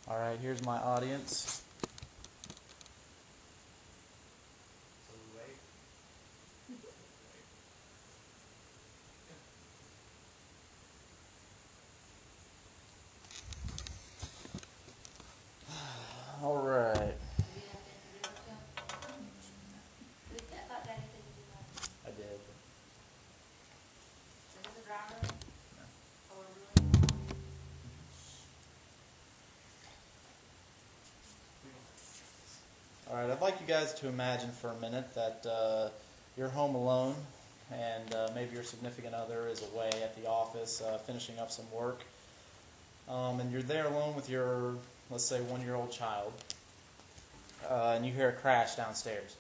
All right, here's my audience. All right. I did. All right, I'd like you guys to imagine for a minute that you're home alone and maybe your significant other is away at the office finishing up some work. And you're there alone with your, let's say, 1-year-old child, and you hear a crash downstairs.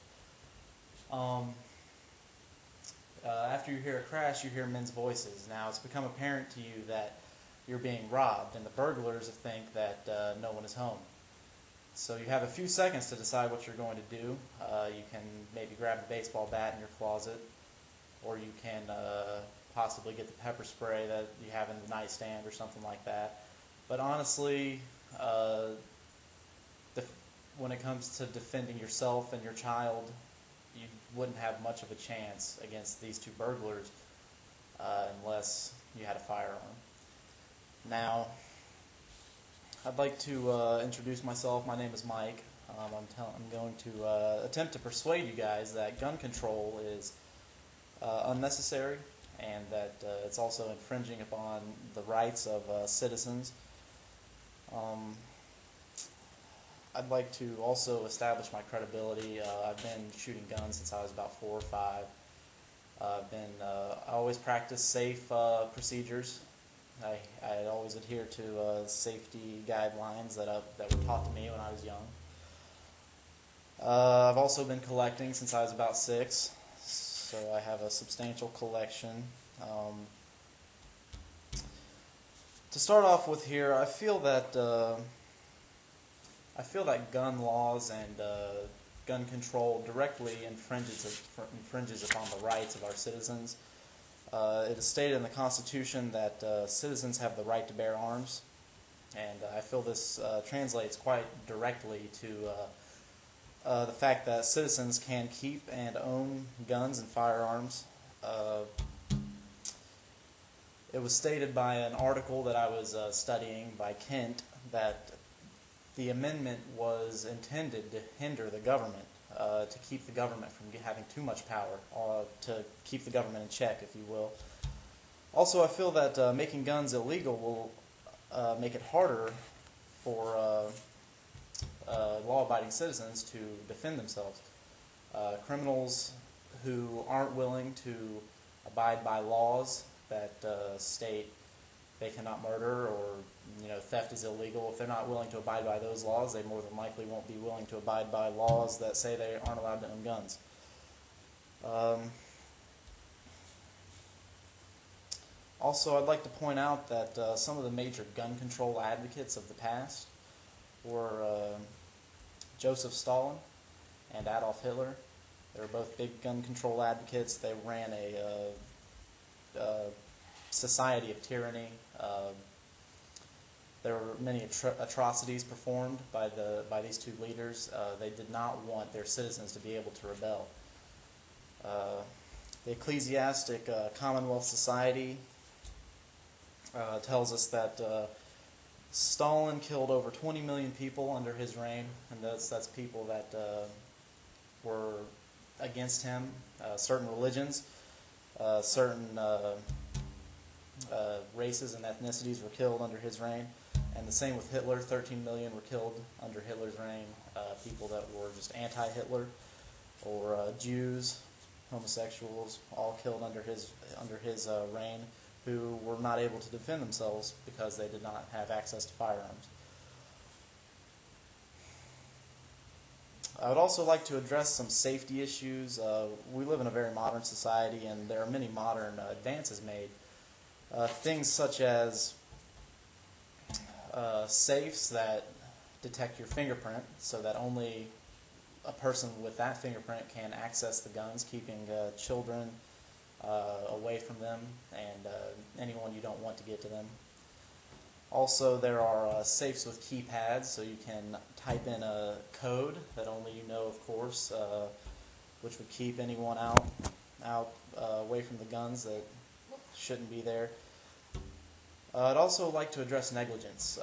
After you hear a crash, you hear men's voices. Now, it's become apparent to you that you're being robbed, and the burglars think that no one is home. So you have a few seconds to decide what you're going to do. You can maybe grab a baseball bat in your closet, or you can possibly get the pepper spray that you have in the nightstand or something like that. But honestly, when it comes to defending yourself and your child, you wouldn't have much of a chance against these two burglars unless you had a firearm. Now, I'd like to introduce myself. My name is Mike. I'm going to attempt to persuade you guys that gun control is unnecessary and that it's also infringing upon the rights of citizens. I'd like to also establish my credibility. I've been shooting guns since I was about 4 or 5. I always practice safe procedures. I always adhere to safety guidelines that were taught to me when I was young. I've also been collecting since I was about 6, so I have a substantial collection. To start off with here, I feel that gun laws and gun control directly infringes upon the rights of our citizens. It is stated in the Constitution that citizens have the right to bear arms, and I feel this translates quite directly to the fact that citizens can keep and own guns and firearms. It was stated by an article that I was studying by Kent that the amendment was intended to hinder the government, to keep the government from having too much power, to keep the government in check, if you will. Also, I feel that making guns illegal will make it harder for law-abiding citizens to defend themselves. Criminals who aren't willing to abide by laws that state they cannot murder, or theft is illegal. If they're not willing to abide by those laws, they more than likely won't be willing to abide by laws that say they aren't allowed to own guns. Also, I'd like to point out that some of the major gun control advocates of the past were Joseph Stalin and Adolf Hitler. They were both big gun control advocates. They ran a society of tyranny. There were many atrocities performed by these two leaders. They did not want their citizens to be able to rebel. The Ecclesiastic Commonwealth Society tells us that Stalin killed over 20 million people under his reign, and that's people that were against him. Certain religions, certain races and ethnicities were killed under his reign, and the same with Hitler. 13 million were killed under Hitler's reign. People that were just anti-Hitler, or Jews, homosexuals, all killed under his reign, who were not able to defend themselves because they did not have access to firearms. I would also like to address some safety issues. We live in a very modern society, and there are many modern advances made. Things such as safes that detect your fingerprint, so that only a person with that fingerprint can access the guns, keeping children away from them and anyone you don't want to get to them. Also, there are safes with keypads, so you can type in a code that only you know, of course, which would keep anyone out away from the guns that shouldn't be there. I'd also like to address negligence.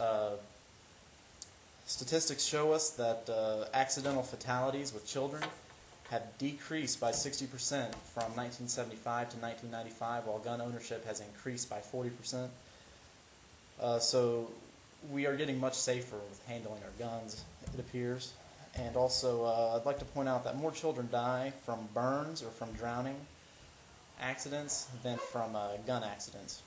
Statistics show us that accidental fatalities with children have decreased by 60% from 1975 to 1995, while gun ownership has increased by 40%. So we are getting much safer with handling our guns, it appears. And also, I'd like to point out that more children die from burns or from drowning accidents than from gun accidents.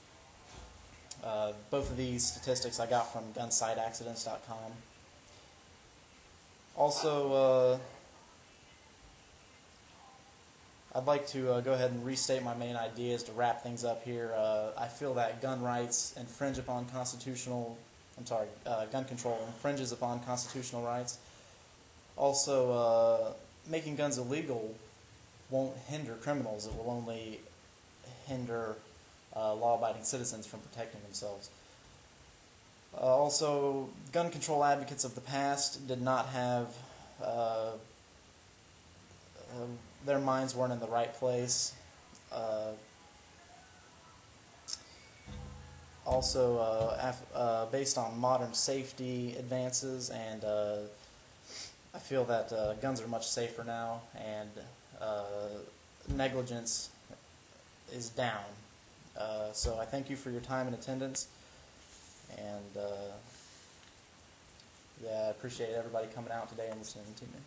Both of these statistics I got from gunsightaccidents.com. Also, I'd like to go ahead and restate my main ideas to wrap things up here. I feel that gun rights infringe upon gun control infringes upon constitutional rights. Also, making guns illegal won't hinder criminals. It will only hinder law-abiding citizens from protecting themselves. Also, gun control advocates of the past did not have, their minds weren't in the right place. Based on modern safety advances, and I feel that guns are much safer now, and negligence is down. So I thank you for your time and attendance, and yeah, I appreciate everybody coming out today and listening to me.